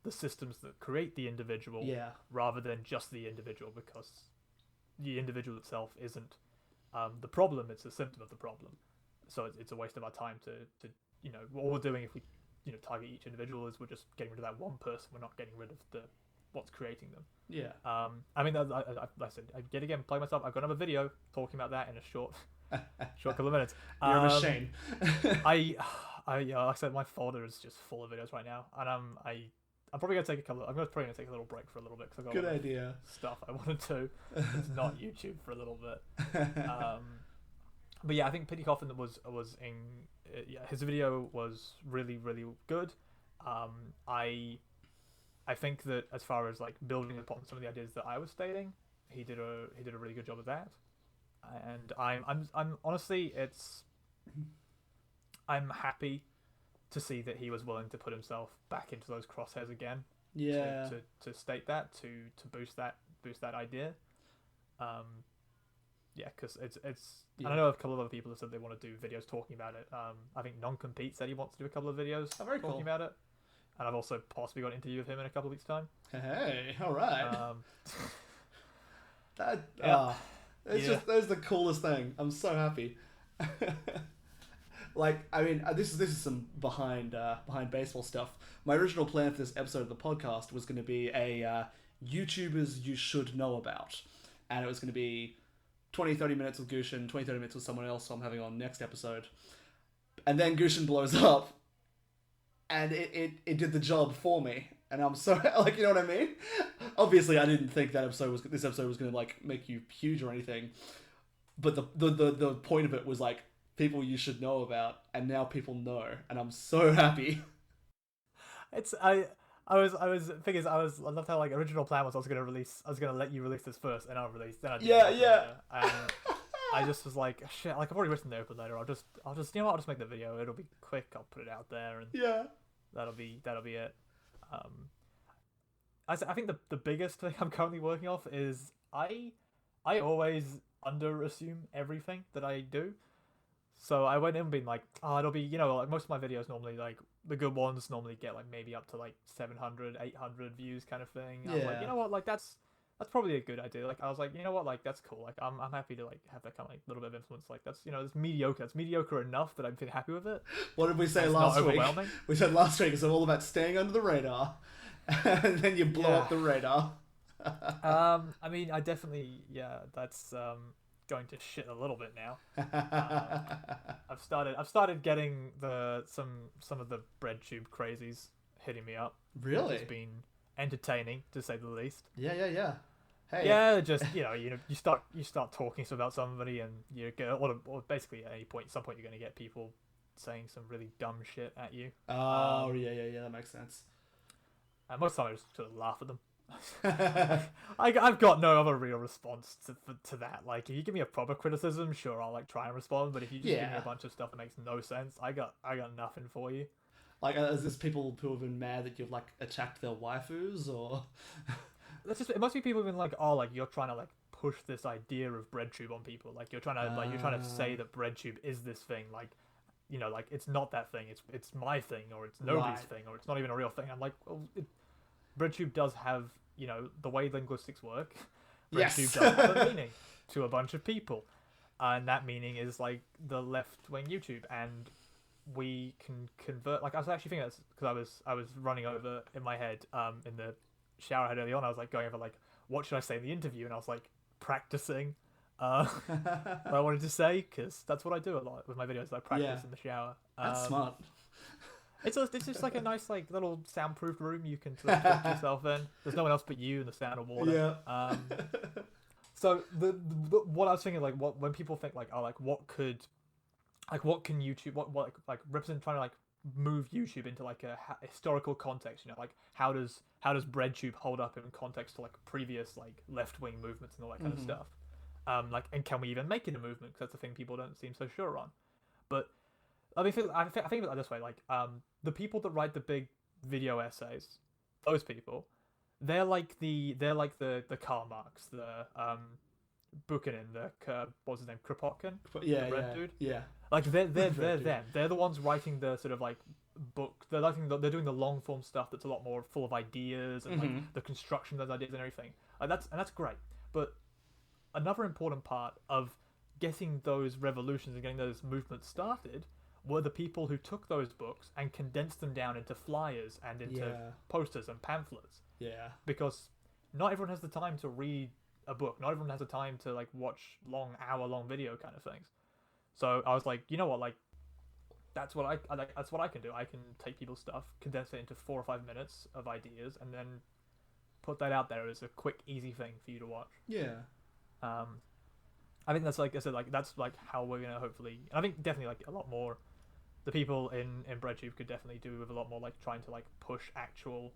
the systems that create the individual, rather than just the individual, because the individual itself isn't the problem; it's a symptom of the problem. So it's a waste of our time to what we're doing if we target each individual is we're just getting rid of that one person. We're not getting rid of what's creating them. Yeah. I mean, I said yet again, play myself. I've got another video talking about that in a short couple of minutes. You're a machine. like I said, my folder is just full of videos right now, and I'm probably gonna take probably gonna take a little break for a little bit because I've got good idea stuff I want to do. It's not YouTube for a little bit. But yeah, I think Peter Coffin was in his video was really really good. I think that as far as like building upon some of the ideas that I was stating, he did a really good job of that. And I'm honestly, I'm happy to see that he was willing to put himself back into those crosshairs again. Yeah. To state that, to boost that idea. Yeah, because it's. Yeah. And I know a couple of other people have said they want to do videos talking about it. I think Non-Compete said he wants to do a couple of videos talking about it. And I've also possibly got an interview with him in a couple of weeks' time. Hey, all right. Just that's the coolest thing. I'm so happy. This is some behind baseball stuff. My original plan for this episode of the podcast was going to be a YouTubers you should know about, and it was going to be 20-30 minutes with Gutian, 20-30 minutes with someone else I'm having on next episode, and then Gutian blows up. And it did the job for me, and I'm so you know what I mean. Obviously, I didn't think this episode was going to make you huge or anything, but the point of it was people you should know about, and now people know, and I'm so happy. I loved how original plan was I was gonna let you release this first, and I'll release then. I just was like, shit, I've already written the open letter. I'll just I'll just make the video. It'll be quick. I'll put it out there, and that'll be it. I think the biggest thing I'm currently working off is I always underassume everything that I do. So I went in being like, it'll be, most of my videos normally, the good ones normally get maybe up to 700, 800 views kind of thing. I was like, you know what, that's probably a good idea. I was like, you know what, that's cool. I'm happy to have that kind of little bit of influence. That's, it's mediocre. It's mediocre enough that I'm feeling happy with it. What did we say last week? We said last week it's all about staying under the radar, and then you blow up the radar. I mean, I definitely, that's going to shit a little bit now. I've started getting some of the Breadtube crazies hitting me up. Really? It's been entertaining to say the least. Yeah. Hey. Yeah, just you start talking about somebody, and you get or basically at some point you're going to get people saying some really dumb shit at you. Oh yeah, that makes sense. And most of the time I just sort of laugh at them. I've got no other real response to that. If you give me a proper criticism, sure, I'll try and respond. But if you just give me a bunch of stuff that makes no sense, I got nothing for you. Is this people who have been mad that you've attacked their waifus, or? It must be people who've been you're trying to push this idea of Breadtube on people. You're trying to say that Breadtube is this thing. It's not that thing. It's my thing, or it's nobody's thing, or it's not even a real thing. I'm Breadtube does have, the way linguistics work, Yes. Breadtube does have a meaning to a bunch of people, and that meaning is like the left-wing YouTube, and we can convert. Like I was actually thinking this because I was running over in my head in the shower I had early on. I was like going over like what should I say in the interview, and I was like practicing what I wanted to say because that's what I do a lot with my videos. I practice in the shower. That's smart. It's just like a nice like little soundproof room you can sort of talk to yourself in. There's no one else but you and the sound of water. Yeah. So the what I was thinking like when people think like oh like what can YouTube what like represent trying to like move YouTube into like a historical context, you know, like how does Breadtube hold up in context to like previous like left wing movements and all that kind of stuff. Like, and can we even make it a movement? Because that's the thing people don't seem so sure on. But I mean, I think of it like this way: like, the people that write the big video essays, those people, they're like the Karl Marx, the Buchanan, the what was his name, Kropotkin, Yeah, the red dude. Yeah. Like they're them. They're the ones writing the sort of like book. They're doing the long form stuff that's a lot more full of ideas and like the construction of those ideas and everything. That's great. But another important part of getting those revolutions and getting those movements started were the people who took those books and condensed them down into flyers and into posters and pamphlets. Yeah. Because not everyone has the time to read a book. Not everyone has the time to like watch hour-long video kind of things. So I was like, you know what, like that's what that's what I can do. I can take people's stuff, condense it into 4 or 5 minutes of ideas, and then put that out there as a quick, easy thing for you to watch. Yeah. I think that's like I said, like that's like how we're gonna hopefully. I think definitely like a lot more. The people in Breadtube could definitely do with a lot more like trying to like push actual,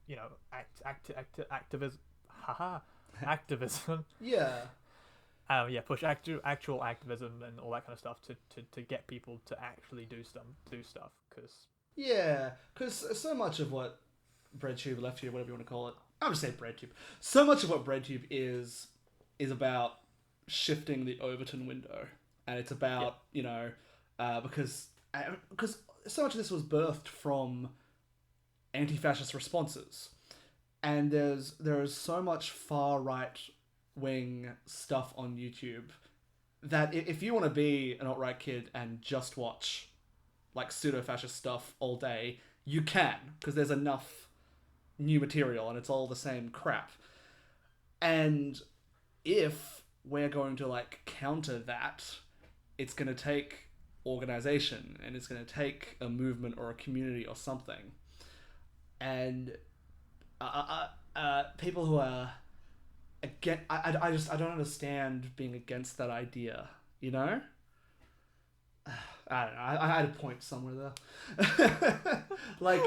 you know, activism. Activism. Yeah. Push actual activism and all that kind of stuff to get people to actually do stuff. Because so much of what Breadtube, lefttube, whatever you want to call it, I'll just say Breadtube. So much of what Breadtube is about shifting the Overton window, and it's about because so much of this was birthed from anti-fascist responses, and there is so much far right wing stuff on YouTube that if you want to be an alt-right kid and just watch like pseudo-fascist stuff all day, you can, because there's enough new material and it's all the same crap. And if we're going to like counter that, it's going to take organization and it's going to take a movement or a community or something. And people who are again, I don't understand being against that idea, you know? I don't know. I had a point somewhere there. like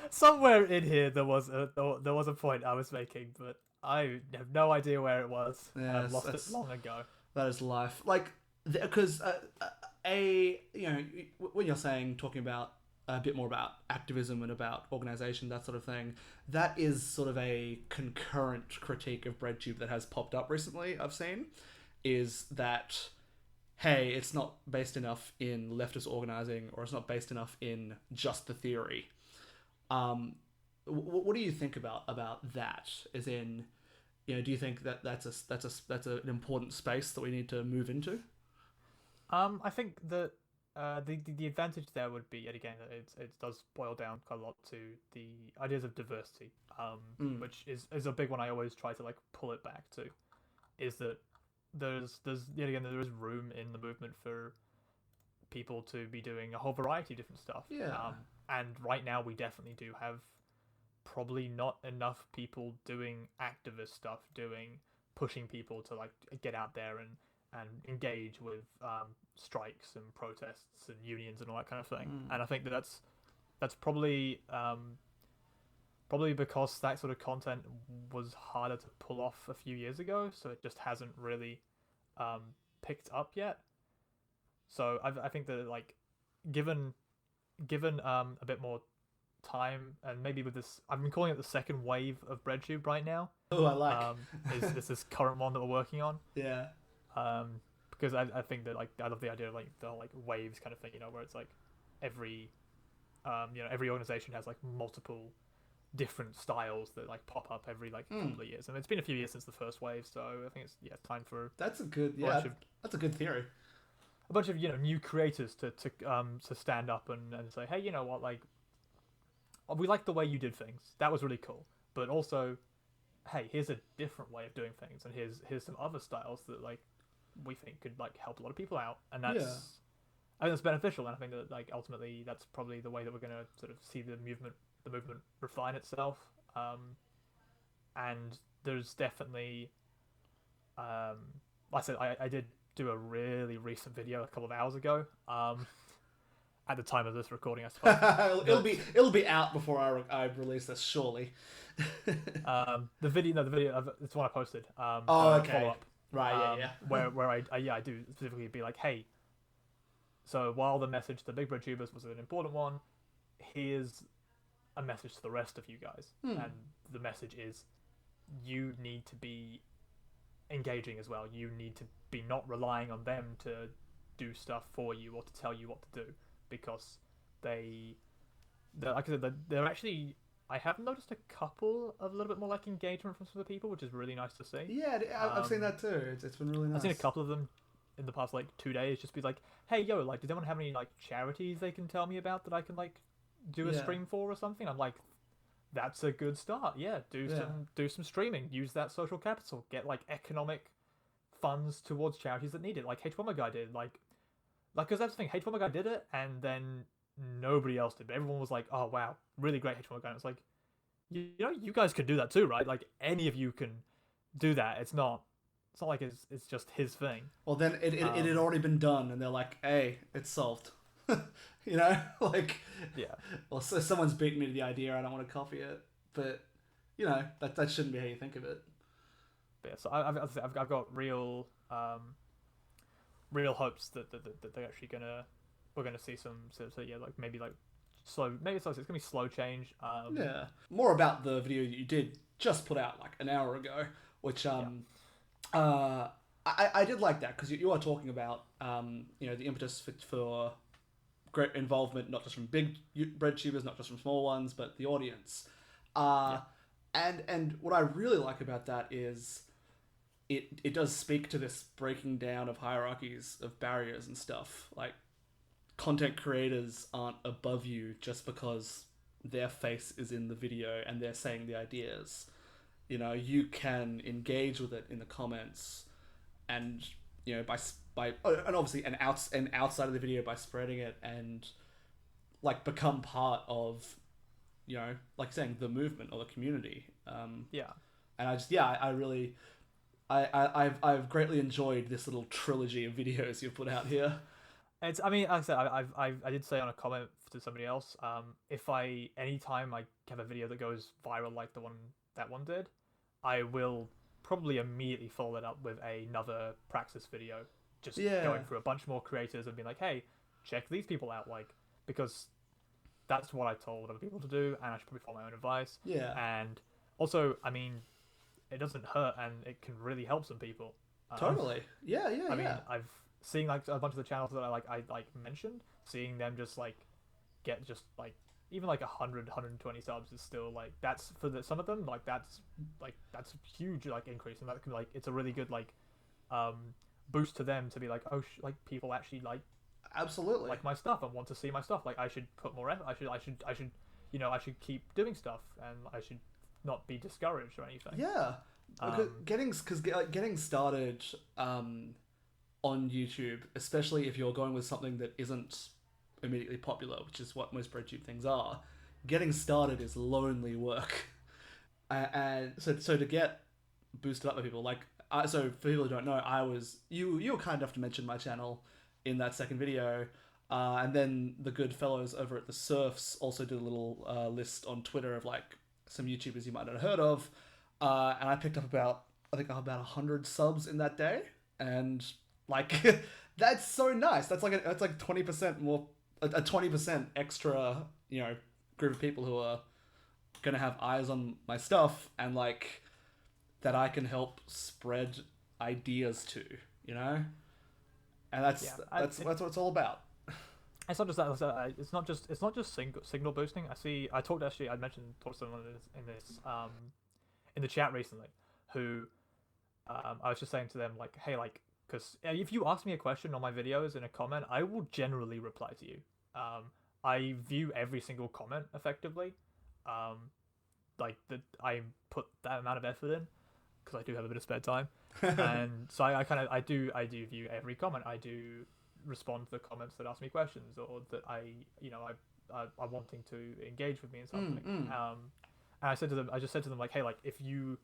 somewhere in here there was a point I was making, but I have no idea where it was. Yeah, I've lost it long ago. That is life. Like, because when you're talking about a bit more about activism and about organization, that sort of thing, that is sort of a concurrent critique of Breadtube that has popped up recently, I've seen, is that, hey, it's not based enough in leftist organizing, or it's not based enough in just the theory. What do you think about that? As in, do you think that that's an important space that we need to move into? I think that the advantage there would be, and again, it does boil down quite a lot to the ideas of diversity, which is a big one I always try to like pull it back to, is that there is room in the movement for people to be doing a whole variety of different stuff. Yeah. And right now we definitely do have probably not enough people doing activist stuff, pushing people to like get out there and engage with strikes and protests and unions and all that kind of thing. And I think that's probably because that sort of content was harder to pull off a few years ago, so it just hasn't really picked up yet. So I think that like given a bit more time, and maybe with this, I've been calling it the second wave of Breadtube right now. Oh, I like. Is this current one that we're working on? Yeah. Because I think that like I love the idea of like the like waves kind of thing, where it's like every organization has like multiple different styles that like pop up every like couple of years. And it's been a few years since the first wave, so I think it's time for That's a good that's a good theory. a bunch of new creators to stand up and say, hey, you know what, like we like the way you did things. That was really cool. But also, hey, here's a different way of doing things, and here's some other styles that like we think could like help a lot of people out, and that's I think that's beneficial. And I think that like ultimately that's probably the way that we're gonna sort of see the movement refine itself. And there's definitely, like I said, I did do a really recent video a couple of hours ago. At the time of this recording, I suppose. it'll be out before I release this, surely. The video, it's one I posted. Okay. Follow up. Right, yeah. Where I do specifically be like, hey, so while the message to Big Breadtubers was an important one, here's a message to the rest of you guys. And the message is, you need to be engaging as well. You need to be not relying on them to do stuff for you or to tell you what to do, because they're like I said, they're actually, I have noticed a couple of a little bit more like engagement from some of the people, which is really nice to see. Yeah, I've seen that too. It's been really nice. I've seen a couple of them in the past like 2 days just be like, hey, yo, like, does anyone have any like charities they can tell me about that I can like do a stream for or something? I'm like, that's a good start. Yeah, do some streaming. Use that social capital. Get like economic funds towards charities that need it. Like H1 Guy did. Like because that's the thing. H1 Guy did it, and then nobody else did. But everyone was like, oh wow, really great H1 Guy. And it's like, you know, you guys could do that too, right? Like any of you can do that. It's not like it's just his thing. Well, then it had already been done, and they're like, hey, it's solved. You know, like, yeah. Well, so someone's beaten me to the idea. I don't want to copy it, but you know that shouldn't be how you think of it. But yeah, so I've got real hopes that they're actually we're gonna see some so yeah, like maybe slow, it's gonna be slow change. Yeah, more about the video you did just put out like an hour ago, which I did like that because you are talking about the impetus for great involvement, not just from big breadtubers, not just from small ones, but the audience. And what I really like about that is it does speak to this breaking down of hierarchies, of barriers and stuff. Like, content creators aren't above you just because their face is in the video and they're saying the ideas. You know, you can engage with it in the comments, and you know, by and obviously and outside of the video by spreading it and like become part of, you know, like saying the movement or the community. And I've greatly enjoyed this little trilogy of videos you've put out here. It's, I mean, like I said, I did say on a comment to somebody else, if anytime I have a video that goes viral like that one did, I will probably immediately follow it up with another Praxis video, just going through a bunch more creators and being like, hey, check these people out, like, because that's what I told other people to do, and I should probably follow my own advice. Yeah. And also, I mean, it doesn't hurt, and it can really help some people. Totally. Yeah. I mean, I've seen like a bunch of the channels that I mentioned, seeing them just like get just like even like 100, 120 subs is still like, that's for some of them, like that's a huge like increase, and that can like, it's a really good like boost to them to be like, oh, like people actually like absolutely like my stuff and want to see my stuff. Like I should put more effort. I should you know, I should keep doing stuff, and I should not be discouraged or anything. Yeah. Getting started on YouTube, especially if you're going with something that isn't immediately popular, which is what most breadtube things are, getting started is lonely work. And so to get boosted up by people, like, so for people who don't know, you were kind enough to mention my channel in that second video, and then the good fellows over at the Surfs also did a little list on Twitter of like some YouTubers you might not have heard of, and I picked up about 100 subs in that day, and like that's so nice. That's like 20% more, a 20% extra, you know, group of people who are gonna have eyes on my stuff, and like that I can help spread ideas to, you know, and that's what it's all about. It's not just that. It's not just signal boosting. I mentioned talked to someone in the chat recently, who I was just saying to them like, hey, like, because if you ask me a question on my videos in a comment, I will generally reply to you. I view every single comment effectively. Um, like that, I put that amount of effort in because I do have a bit of spare time, and so I do view every comment. I do respond to the comments that ask me questions or that are wanting to engage with me in something. And I just said to them like, hey, like if you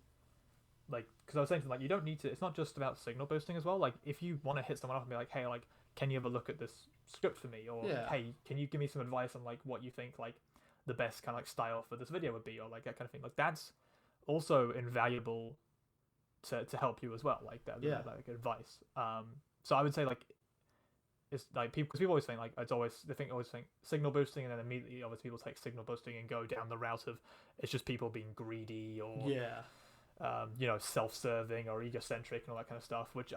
like, because I was saying to them like, you don't need to. It's not just about signal boosting as well. Like if you want to hit someone up and be like, hey, like, can you have a look at this script for me, or hey, can you give me some advice on like what you think like the best kind of like style for this video would be, or like that kind of thing. Like that's also invaluable to help you as well. Like that, like advice. So I would say like it's like people, because people always think like always think signal boosting, and then immediately obviously people take signal boosting and go down the route of it's just people being greedy or self-serving or egocentric and all that kind of stuff, which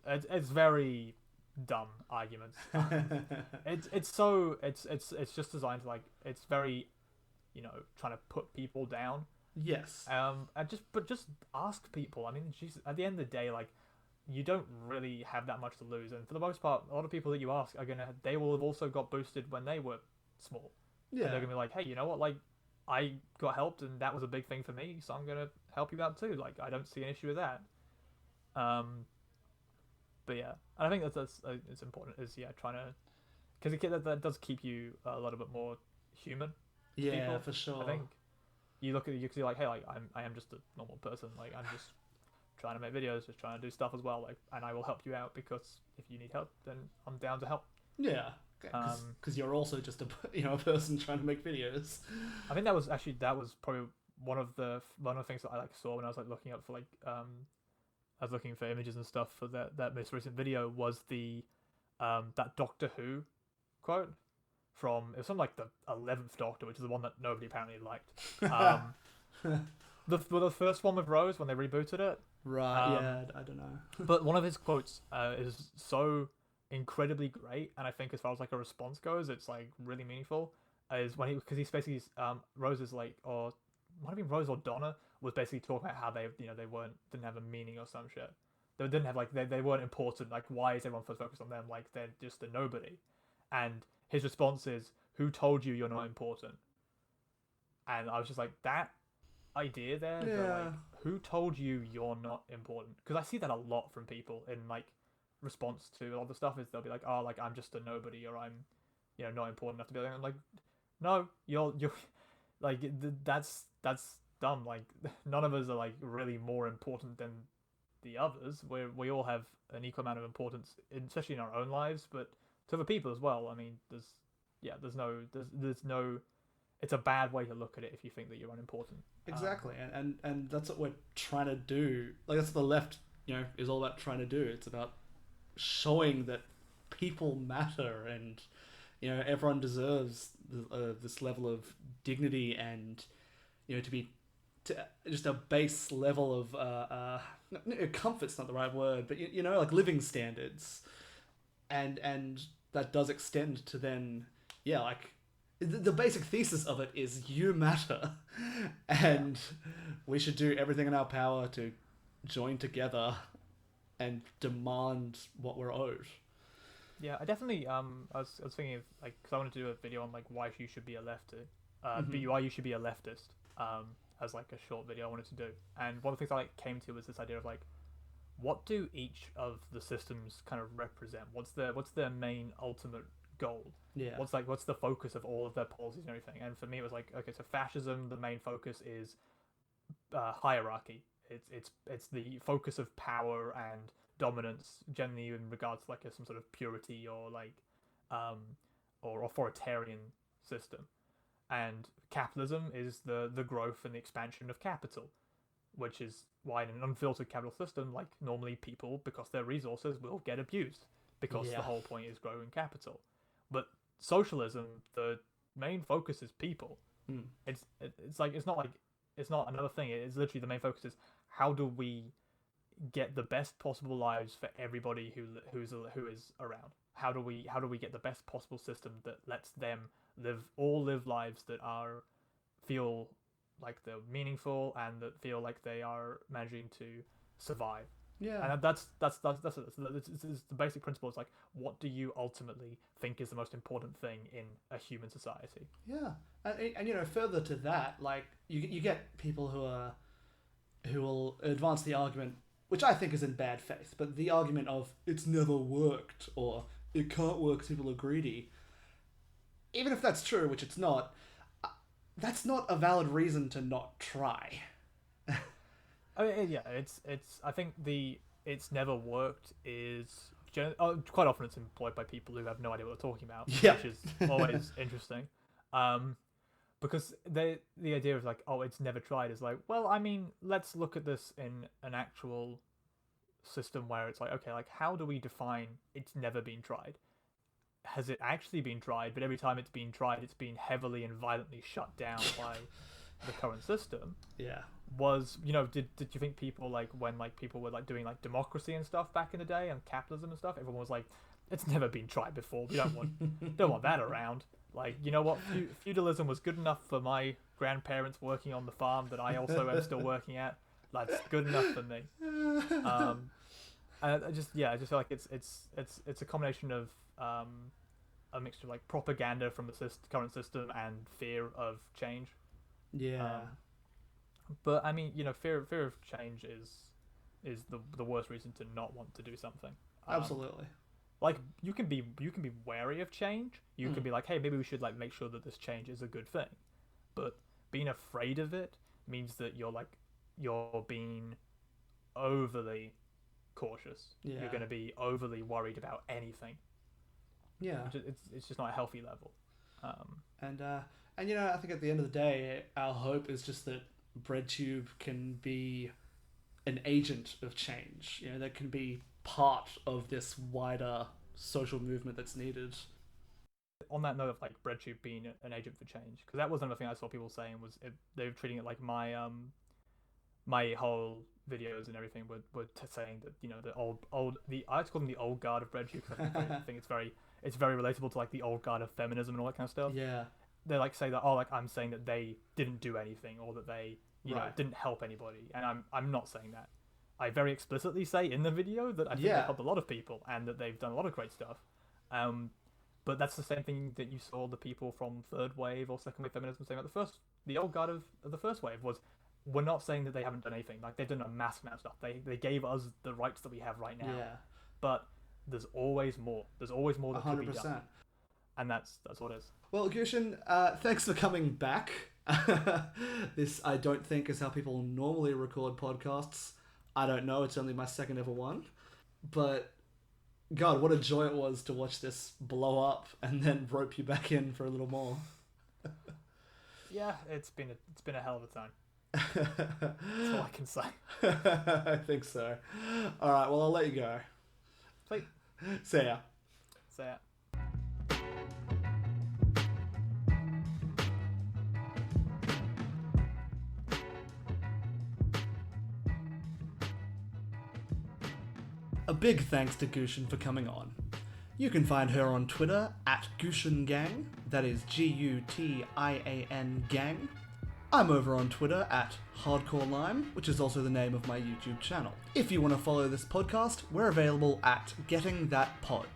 it's very dumb arguments. It's just designed to like, it's very trying to put people down. Yes. And just ask people. I mean, Jesus, at the end of the day, like, you don't really have that much to lose, and for the most part, a lot of people that you ask they will have also got boosted when they were small. Yeah. And they're gonna be like, hey, you know what, like, I got helped and that was a big thing for me, so I'm gonna help you out too. Like, I don't see an issue with that. But yeah, and I think that's it's important, is trying to, because that does keep you a little bit more human. Yeah, people, for sure. I think you look at you can see like, hey, like I am just a normal person. Like, I'm just trying to make videos, just trying to do stuff as well. Like, and I will help you out, because if you need help, then I'm down to help. Yeah, because you're also just a person trying to make videos. I think that was probably one of the things that I like saw when I was like looking up for like I was looking for images and stuff for that most recent video, was the that Doctor Who quote from, it was from like the 11th Doctor, which is the one that nobody apparently liked. The first one with Rose when they rebooted it. Right. I don't know. But one of his quotes is so incredibly great, and I think as far as like a response goes, it's like really meaningful. Is when because he's basically Rose is like, or might have been Rose or Donna, was basically talking about how they didn't have a meaning or some shit. They didn't have like they weren't important. Like, why is everyone first focused on them? Like, they're just a nobody. And his response is, "Who told you you're not important?" And I was just like, that idea there. Yeah. Like, who told you you're not important? Because I see that a lot from people in like response to a lot of the stuff. Is they'll be like, "Oh, like, I'm just a nobody," or "I'm not important enough to be like." I'm like, no, you're like, that's dumb. Like, none of us are like really more important than the others. We all have an equal amount of importance, especially in our own lives, but to other people as well. I mean, there's no. It's a bad way to look at it if you think that you're unimportant. Exactly, and that's what we're trying to do. Like, that's what the left, is all about trying to do. It's about showing that people matter, and everyone deserves this level of dignity, and to just a base level of comfort's not the right word, but like living standards, and that does extend to then like the basic thesis of it is you matter, and we should do everything in our power to join together and demand what we're owed. Yeah, I definitely I was thinking of like, because I wanted to do a video on like why you should be a lefty, why you should be a leftist, as like a short video I wanted to do. And one of the things I like came to was this idea of like, what do each of the systems kind of represent? What's their main ultimate goal? Yeah. What's the focus of all of their policies and everything? And for me, it was like, okay, so fascism, the main focus is hierarchy. It's the focus of power and dominance, generally in regards to like some sort of purity or like or authoritarian system. And capitalism is the growth and the expansion of capital, which is why in an unfiltered capital system, like, normally people, because their resources, will get abused, because the whole point is growing capital. But socialism, the main focus is people. It's not another thing. It's literally the main focus is, how do we get the best possible lives for everybody who is around? How do we get the best possible system that lets them live lives that feel like they're meaningful and that feel like they are managing to survive? Yeah. And that's the basic principle. It's like, what do you ultimately think is the most important thing in a human society? Yeah, and further to that, like you get people who will advance the argument, which I think is in bad faith, but the argument of it's never worked or it can't work because people are greedy. Even if that's true, which it's not, that's not a valid reason to not try. I mean, yeah, it's. I think it's never worked is quite often it's employed by people who have no idea what they're talking about, Yeah. which is always interesting. Because the idea of like, oh, it's never tried is like, well, I mean, let's look at this in an actual system where it's like, okay, like how do we define it's never been tried? Has it actually been tried? But every time it's been tried, it's been heavily and violently shut down by the current system. Yeah. Did you think people like when like people were like doing like democracy and stuff back in the day and capitalism and stuff, everyone was like, it's never been tried before. We don't want that around. Like, you know what? Feudalism was good enough for my grandparents working on the farm that I also am still working at. That's good enough for me. And I just feel like it's a combination of a mixture of like propaganda from the current system and fear of change. Yeah. But I mean, fear of change is the worst reason to not want to do something. Absolutely. Like you can be wary of change. You can be like, hey, maybe we should like make sure that this change is a good thing. But being afraid of it means that you're being overly cautious. Yeah. You're going to be overly worried about anything. Yeah. It's just not a healthy level. And I think at the end of the day, our hope is just that Breadtube can be an agent of change. That can be part of this wider social movement that's needed. On that note of like Breadtube being an agent for change, because that was another thing I saw people saying was they were treating it like my my whole videos and everything were saying that the I like to call them the old guard of Breadtube because I think it's very relatable to like the old guard of feminism and all that kind of stuff. Yeah. They like say that I'm saying that they didn't do anything or that they didn't help anybody, and I'm not saying that. I very explicitly say in the video that I think they've helped a lot of people and that they've done a lot of great stuff. But that's the same thing that you saw the people from third wave or second wave feminism saying about the old guard of the first wave was, we're not saying that they haven't done anything. Like they've done a massive amount of stuff. They gave us the rights that we have right now. Yeah. But there's always more. There's always more that 100%. Could be done. And that's what it is. Well, Gutian, thanks for coming back. This, I don't think, is how people normally record podcasts. I don't know. It's only my second ever one. But, God, what a joy it was to watch this blow up and then rope you back in for a little more. Yeah, it's been a hell of a time. That's all I can say. I think so. All right, well, I'll let you go. Sweet. See ya. See ya. A big thanks to Gutian for coming on. You can find her on Twitter at GutianGang, that is Gutian gang. I'm over on Twitter at Hardcore Lime, which is also the name of my YouTube channel. If you want to follow this podcast, we're available at Getting That Pod.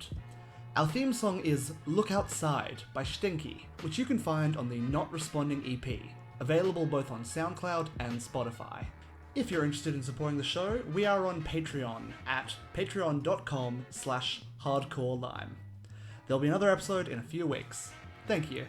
Our theme song is Look Outside by Stinky, which you can find on the Not Responding EP, available both on SoundCloud and Spotify. If you're interested in supporting the show, we are on Patreon at patreon.com/hardcorelime. There'll be another episode in a few weeks. Thank you.